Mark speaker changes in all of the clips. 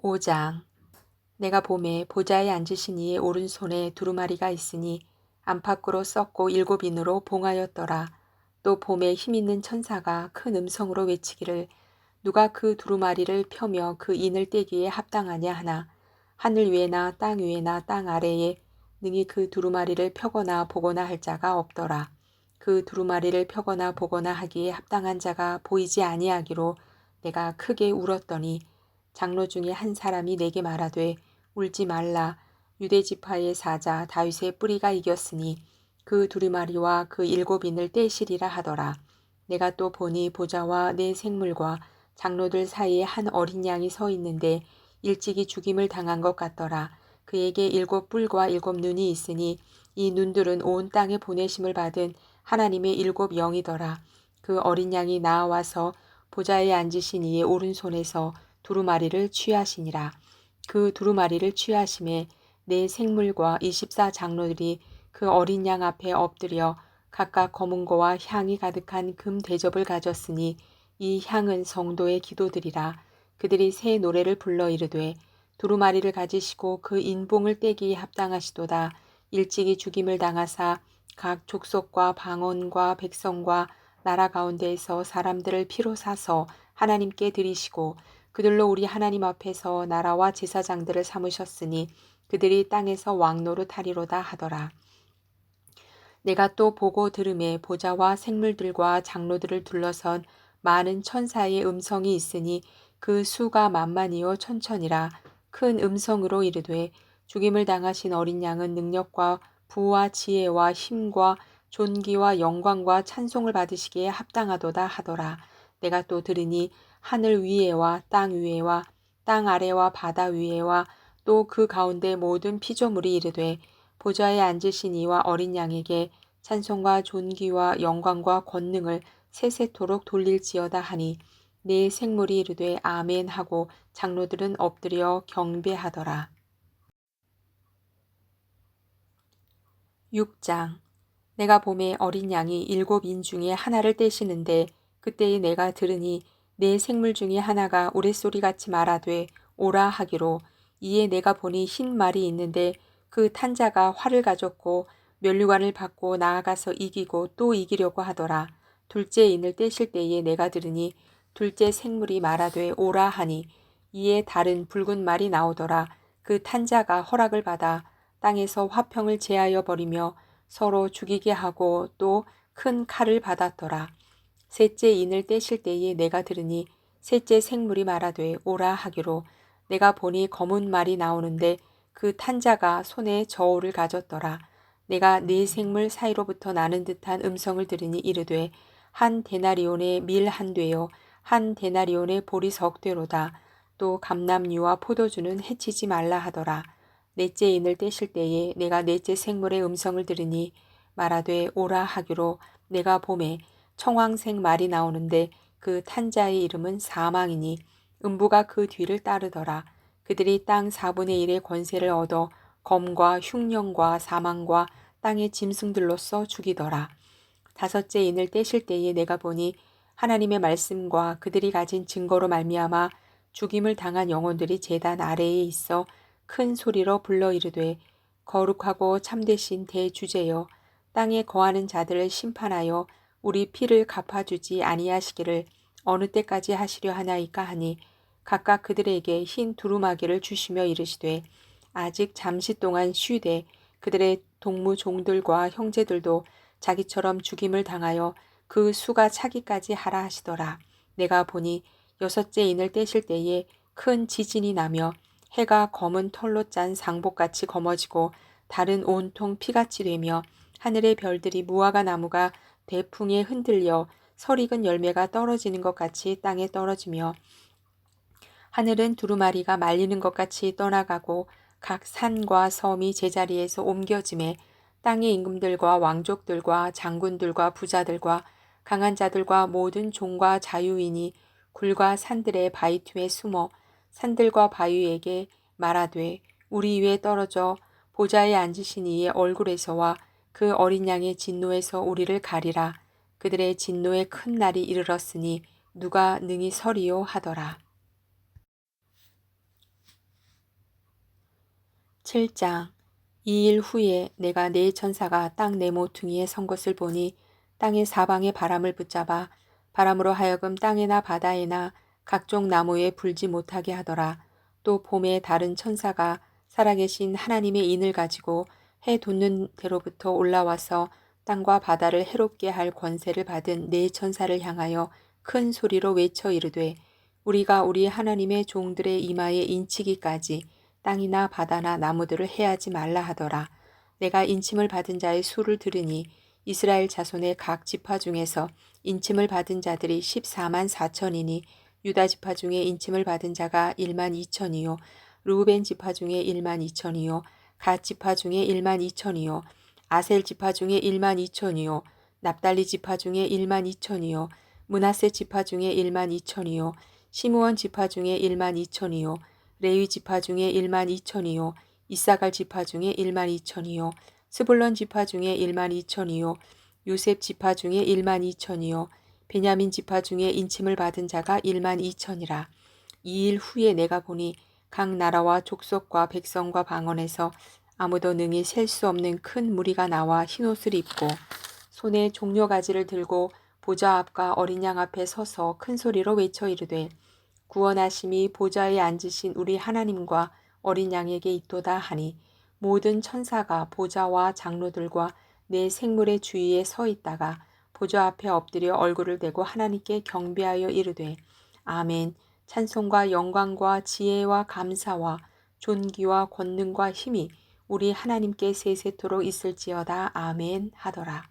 Speaker 1: 5장. 내가 보매 보좌에 앉으신 이의 오른손에 두루마리가 있으니 안팎으로 썩고 7인으로 봉하였더라. 또 봄에 힘있는 천사가 큰 음성으로 외치기를 누가 그 두루마리를 펴며 그 인을 떼기에 합당하냐 하나 하늘 위에나 땅 위에나 땅 아래에 능히 그 두루마리를 펴거나 보거나 할 자가 없더라. 그 두루마리를 펴거나 보거나 하기에 합당한 자가 보이지 아니하기로 내가 크게 울었더니 장로 중에 한 사람이 내게 말하되 울지 말라. 유대 지파의 사자 다윗의 뿌리가 이겼으니 그 두루마리와 그 7인을 떼시리라 하더라. 내가 또 보니 보좌와 내 생물과 장로들 사이에 한 어린 양이 서 있는데 일찍이 죽임을 당한 것 같더라. 그에게 7뿔과 7눈이 있으니 이 눈들은 온 땅에 보내심을 받은 하나님의 7영이더라. 그 어린 양이 나와서 보좌에 앉으신 이의 오른손에서 두루마리를 취하시니라. 그 두루마리를 취하심에 내 생물과 24장로들이 그 어린 양 앞에 엎드려 각각 검은 고와 향이 가득한 금 대접을 가졌으니 이 향은 성도의 기도들이라. 그들이 새 노래를 불러 이르되 두루마리를 가지시고 그 인봉을 떼기에 합당하시도다. 일찍이 죽임을 당하사 각 족속과 방언과 백성과 나라 가운데에서 사람들을 피로 사서 하나님께 드리시고 그들로 우리 하나님 앞에서 나라와 제사장들을 삼으셨으니 그들이 땅에서 왕노릇하리로다 하더라. 내가 또 보고 들음에 보좌와 생물들과 장로들을 둘러선 많은 천사의 음성이 있으니 그 수가 만만이요 천천이라. 큰 음성으로 이르되 죽임을 당하신 어린 양은 능력과 부와 지혜와 힘과 존귀와 영광과 찬송을 받으시기에 합당하도다 하더라. 내가 또 들으니 하늘 위에와 땅 위에와 땅 아래와 바다 위에와 또 그 가운데 모든 피조물이 이르되 보좌에 앉으신 이와 어린 양에게 찬송과 존귀와 영광과 권능을 세세토록 돌릴지어다 하니 내 생물이 이르되 아멘 하고 장로들은 엎드려 경배하더라. 6장. 내가 보매 어린 양이 7인 중에 하나를 떼시는데 그때에 내가 들으니 내 생물 중에 하나가 우레소리같이 말하되 오라 하기로 이에 내가 보니 흰 말이 있는데 그 탄자가 활을 가졌고 면류관을 받고 나아가서 이기고 또 이기려고 하더라. 둘째 인을 떼실 때에 내가 들으니 둘째 생물이 말하되 오라 하니 이에 다른 붉은 말이 나오더라. 그 탄자가 허락을 받아 땅에서 화평을 제하여 버리며 서로 죽이게 하고 또 큰 칼을 받았더라. 셋째 인을 떼실 때에 내가 들으니 셋째 생물이 말하되 오라 하기로 내가 보니 검은 말이 나오는데 그 탄자가 손에 저울을 가졌더라. 내가 네 생물 사이로부터 나는 듯한 음성을 들으니 이르되 한 데나리온의 밀 한 되요 한 데나리온의 보리 석 되로다. 또 감람류와 포도주는 해치지 말라 하더라. 넷째 인을 떼실 때에 내가 넷째 생물의 음성을 들으니 말하되 오라 하기로 내가 보매 청황색 말이 나오는데 그 탄자의 이름은 사망이니 음부가 그 뒤를 따르더라. 그들이 땅 4분의 1의 권세를 얻어 검과 흉령과 사망과 땅의 짐승들로서 죽이더라. 다섯째 인을 떼실 때에 내가 보니 하나님의 말씀과 그들이 가진 증거로 말미암아 죽임을 당한 영혼들이 제단 아래에 있어 큰 소리로 불러 이르되 거룩하고 참되신 대주제여 땅에 거하는 자들을 심판하여 우리 피를 갚아주지 아니하시기를 어느 때까지 하시려 하나이까 하니 각각 그들에게 흰 두루마기를 주시며 이르시되 아직 잠시 동안 쉬되 그들의 동무 종들과 형제들도 자기처럼 죽임을 당하여 그 수가 차기까지 하라 하시더라. 내가 보니 여섯째 인을 떼실 때에 큰 지진이 나며 해가 검은 털로 짠 상복같이 검어지고 달은 온통 피같이 되며 하늘의 별들이 무화과 나무가 대풍에 흔들려 설익은 열매가 떨어지는 것 같이 땅에 떨어지며 하늘은 두루마리가 말리는 것 같이 떠나가고 각 산과 섬이 제자리에서 옮겨짐에 땅의 임금들과 왕족들과 장군들과 부자들과 강한 자들과 모든 종과 자유인이 굴과 산들의 바위틈에 숨어 산들과 바위에게 말하되 우리 위에 떨어져 보좌에 앉으신 이의 얼굴에서와 그 어린 양의 진노에서 우리를 가리라. 그들의 진노의 큰 날이 이르렀으니 누가 능히 서리요 하더라. 7장. 2일 후에 내가 네 천사가 땅 네 모퉁이에 선 것을 보니 땅의 사방에 바람을 붙잡아 바람으로 하여금 땅에나 바다에나 각종 나무에 불지 못하게 하더라. 또 봄에 다른 천사가 살아계신 하나님의 인을 가지고 해 돋는 데로부터 올라와서 땅과 바다를 해롭게 할 권세를 받은 네 천사를 향하여 큰 소리로 외쳐 이르되 우리가 우리 하나님의 종들의 이마에 인치기까지 땅이나 바다나 나무들을 해하지 말라 하더라. 내가 인침을 받은 자의 수를 들으니 이스라엘 자손의 각 지파 중에서 인침을 받은 자들이 14만 4천이니 유다 지파 중에 인침을 받은 자가 1만 2천이요 르우벤 지파 중에 1만 2천이요 갓 지파 중에 1만 2천이요 아셀 지파 중에 1만 2천이요 납달리 지파 중에 1만 2천이요 므낫세 지파 중에 1만 2천이요 시므온 지파 중에 1만 2천이요 레위 지파 중에 1만 2천이요 이사갈 지파 중에 1만 2천이요 스불론 지파 중에 1만 2천이요 요셉 지파 중에 1만 2천이요 베냐민 지파 중에 인침을 받은 자가 1만 2천이라. 2일 후에 내가 보니 각 나라와 족속과 백성과 방언에서 아무도 능히 셀 수 없는 큰 무리가 나와 흰옷을 입고 손에 종려가지를 들고 보좌 앞과 어린 양 앞에 서서 큰 소리로 외쳐 이르되 구원하심이 보좌에 앉으신 우리 하나님과 어린 양에게 있도다 하니 모든 천사가 보좌와 장로들과 내 생물의 주위에 서 있다가 보좌 앞에 엎드려 얼굴을 대고 하나님께 경배하여 이르되 아멘. 찬송과 영광과 지혜와 감사와 존귀와 권능과 힘이 우리 하나님께 세세토록 있을지어다. 아멘 하더라.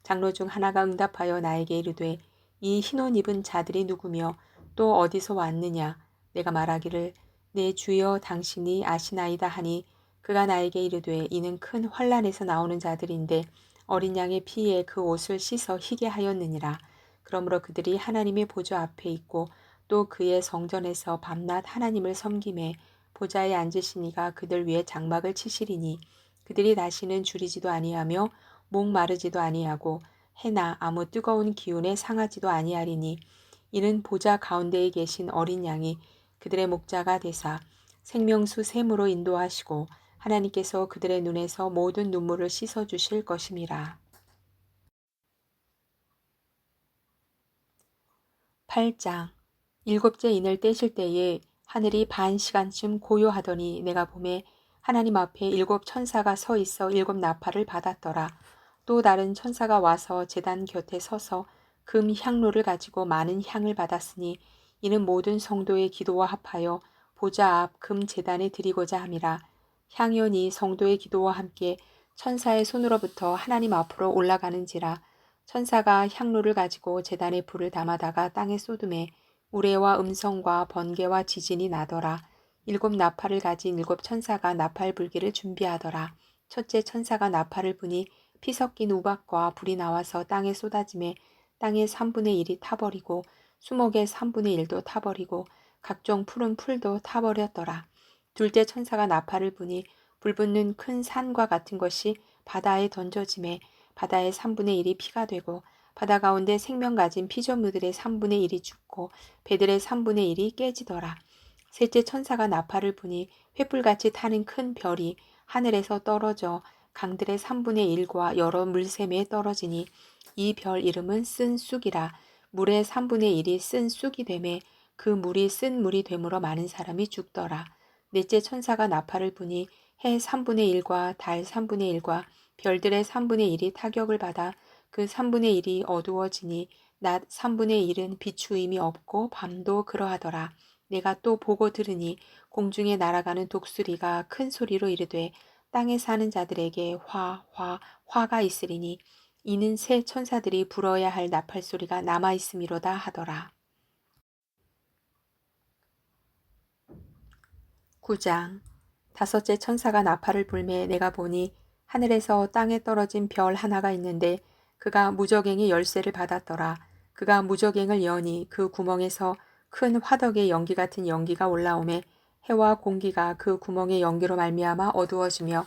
Speaker 1: 장로 중 하나가 응답하여 나에게 이르되 이 흰옷 입은 자들이 누구며 또 어디서 왔느냐. 내가 말하기를 내 주여 당신이 아시나이다 하니 그가 나에게 이르되 이는 큰 환란에서 나오는 자들인데 어린 양의 피에 그 옷을 씻어 희게 하였느니라. 그러므로 그들이 하나님의 보좌 앞에 있고 또 그의 성전에서 밤낮 하나님을 섬김에 보좌에 앉으시니가 그들 위에 장막을 치시리니 그들이 다시는 줄이지도 아니하며 목마르지도 아니하고 해나 아무 뜨거운 기운에 상하지도 아니하리니 이는 보좌 가운데에 계신 어린 양이 그들의 목자가 되사 생명수 샘으로 인도하시고 하나님께서 그들의 눈에서 모든 눈물을 씻어주실 것임이라. 8장. 일곱째 인을 떼실 때에 하늘이 반 시간쯤 고요하더니 내가 보매 하나님 앞에 일곱 천사가 서 있어 일곱 나팔을 받았더라. 또 다른 천사가 와서 제단 곁에 서서 금 향로를 가지고 많은 향을 받았으니 이는 모든 성도의 기도와 합하여 보좌 앞 금 제단에 드리고자 함이라. 향연이 성도의 기도와 함께 천사의 손으로부터 하나님 앞으로 올라가는지라. 천사가 향로를 가지고 제단에 불을 담아다가 땅에 쏟음에 우레와 음성과 번개와 지진이 나더라. 일곱 나팔을 가진 일곱 천사가 나팔 불기를 준비하더라. 첫째 천사가 나팔을 부니 피 섞인 우박과 불이 나와서 땅에 쏟아짐에 땅의 3분의 1이 타버리고 수목의 3분의 1도 타버리고 각종 푸른 풀도 타버렸더라. 둘째 천사가 나팔을 부니 불붙는 큰 산과 같은 것이 바다에 던져짐에 바다의 3분의 1이 피가 되고 바다 가운데 생명 가진 피조물들의 3분의 1이 죽고 배들의 3분의 1이 깨지더라. 셋째 천사가 나팔을 부니 횃불같이 타는 큰 별이 하늘에서 떨어져 강들의 3분의 1과 여러 물샘에 떨어지니 이 별 이름은 쓴 쑥이라. 물의 3분의 1이 쓴 쑥이 되매 그 물이 쓴 물이 되므로 많은 사람이 죽더라. 넷째 천사가 나팔을 부니 해 3분의 1과 달 3분의 1과 별들의 3분의 1이 타격을 받아 그 3분의 1이 어두워지니 낮 3분의 1은 비추임이 없고 밤도 그러하더라. 내가 또 보고 들으니 공중에 날아가는 독수리가 큰 소리로 이르되 땅에 사는 자들에게 화가 있으리니 이는 새 천사들이 불어야 할 나팔 소리가 남아 있음이로다 하더라. 9장. 다섯째 천사가 나팔을 불매 내가 보니 하늘에서 땅에 떨어진 별 하나가 있는데 그가 무저갱의 열쇠를 받았더라. 그가 무저갱을 여니 그 구멍에서 큰 화덕의 연기 같은 연기가 올라오매 해와 공기가 그 구멍의 연기로 말미암아 어두워지며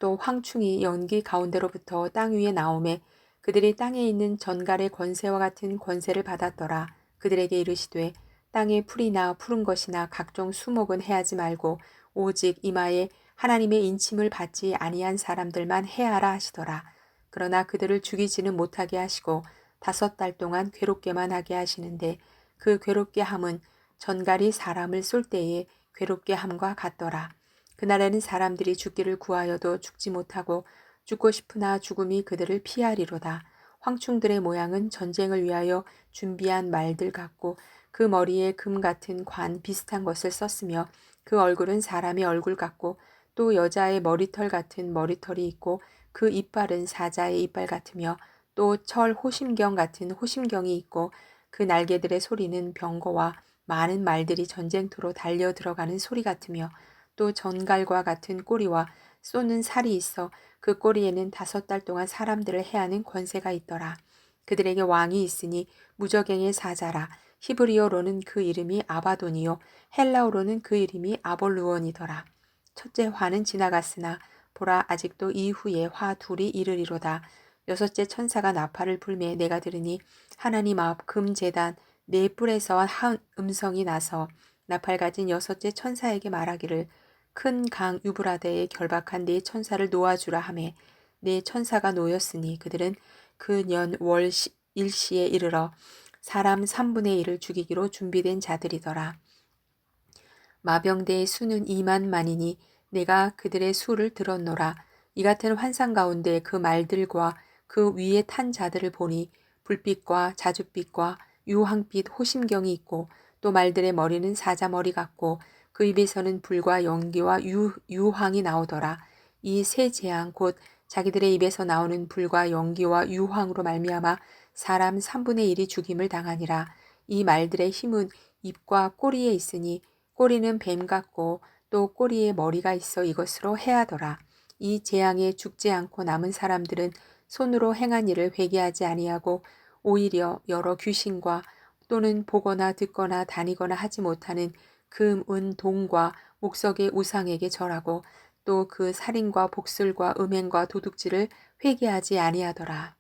Speaker 1: 또 황충이 연기 가운데로부터 땅 위에 나오매 그들이 땅에 있는 전갈의 권세와 같은 권세를 받았더라. 그들에게 이르시되 땅에 풀이나 푸른 것이나 각종 수목은 해하지 말고 오직 이마에 하나님의 인침을 받지 아니한 사람들만 해하라 하시더라. 그러나 그들을 죽이지는 못하게 하시고 5달 동안 괴롭게만 하게 하시는데 그 괴롭게 함은 전갈이 사람을 쏠 때에 괴롭게 함과 같더라. 그날에는 사람들이 죽기를 구하여도 죽지 못하고 죽고 싶으나 죽음이 그들을 피하리로다. 황충들의 모양은 전쟁을 위하여 준비한 말들 같고 그 머리에 금 같은 관 비슷한 것을 썼으며 그 얼굴은 사람의 얼굴 같고 또 여자의 머리털 같은 머리털이 있고 그 이빨은 사자의 이빨 같으며 또 철 호심경 같은 호심경이 있고 그 날개들의 소리는 병거와 많은 말들이 전쟁터로 달려 들어가는 소리 같으며 또 전갈과 같은 꼬리와 쏘는 살이 있어 그 꼬리에는 5달 동안 사람들을 해하는 권세가 있더라. 그들에게 왕이 있으니 무저갱의 사자라. 히브리어로는 그 이름이 아바돈이요 헬라어로는 그 이름이 아볼루온이더라. 첫째 화는 지나갔으나 보라 아직도 이후에 화 둘이 이르리로다. 6째 천사가 나팔을 불매 내가 들으니 하나님 앞 금제단 네 뿔에서 한 음성이 나서 나팔 가진 6째 천사에게 말하기를 큰 강 유브라데에 결박한 네 천사를 놓아주라 하매 네 천사가 놓였으니 그들은 그 년 월 일시에 이르러 사람 3분의 1을 죽이기로 준비된 자들이더라. 마병대의 수는 2만만이니 내가 그들의 수를 들었노라. 이 같은 환상 가운데 그 말들과 그 위에 탄 자들을 보니 불빛과 자줏빛과 유황빛 호심경이 있고 또 말들의 머리는 사자머리 같고 그 입에서는 불과 연기와 유황이 나오더라. 이 세 재앙 곧 자기들의 입에서 나오는 불과 연기와 유황으로 말미암아 사람 3분의 1이 죽임을 당하니라. 이 말들의 힘은 입과 꼬리에 있으니 꼬리는 뱀 같고 또 꼬리에 머리가 있어 이것으로 해하더라. 이 재앙에 죽지 않고 남은 사람들은 손으로 행한 일을 회개하지 아니하고 오히려 여러 귀신과 또는 보거나 듣거나 다니거나 하지 못하는 금, 은, 동과 목석의 우상에게 절하고 또 그 살인과 복술과 음행과 도둑질을 회개하지 아니하더라.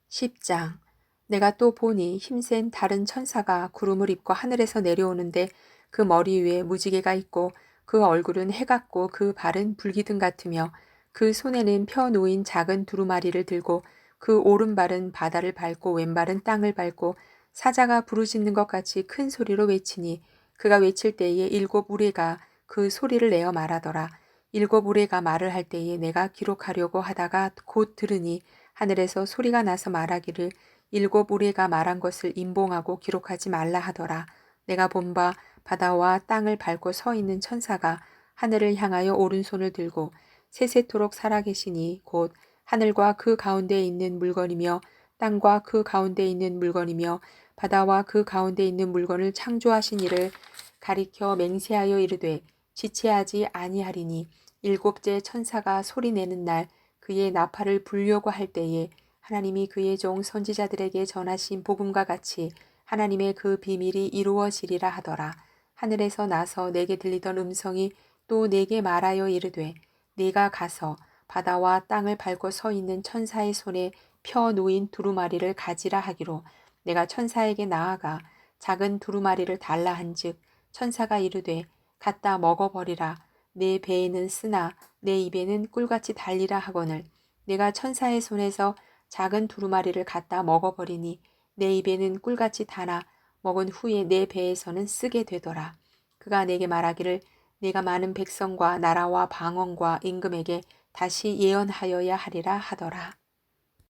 Speaker 1: 10장 내가 또 보니 힘센 다른 천사가 구름을 입고 하늘에서 내려오는데 그 머리 위에 무지개가 있고 그 얼굴은 해 같고 그 발은 불기둥 같으며 그 손에는 펴 놓인 작은 두루마리를 들고 그 오른발은 바다를 밟고 왼발은 땅을 밟고 사자가 부르짖는 것 같이 큰 소리로 외치니 그가 외칠 때에 7 우레가 그 소리를 내어 말하더라. 7 우레가 말을 할 때에 내가 기록하려고 하다가 곧 들으니 하늘에서 소리가 나서 말하기를 7 우레가 말한 것을 임봉하고 기록하지 말라 하더라. 내가 본 바 바다와 땅을 밟고 서 있는 천사가 하늘을 향하여 오른손을 들고 세세토록 살아계시니 곧 하늘과 그 가운데에 있는 물건이며 땅과 그 가운데에 있는 물건이며 바다와 그 가운데에 있는 물건을 창조하신 이를 가리켜 맹세하여 이르되 지체하지 아니하리니 7째 천사가 소리내는 날 그의 나팔을 불려고 할 때에 하나님이 그의 종 선지자들에게 전하신 복음과 같이 하나님의 그 비밀이 이루어지리라 하더라. 하늘에서 나서 내게 들리던 음성이 또 내게 말하여 이르되 네가 가서 바다와 땅을 밟고 서 있는 천사의 손에 펴 놓인 두루마리를 가지라 하기로 내가 천사에게 나아가 작은 두루마리를 달라 한즉 천사가 이르되 갖다 먹어버리라. 내 배에는 쓰나 내 입에는 꿀같이 달리라 하거늘 내가 천사의 손에서 작은 두루마리를 갖다 먹어버리니 내 입에는 꿀같이 달아 먹은 후에 내 배에서는 쓰게 되더라. 그가 내게 말하기를 내가 많은 백성과 나라와 방언과 임금에게 다시 예언하여야 하리라 하더라.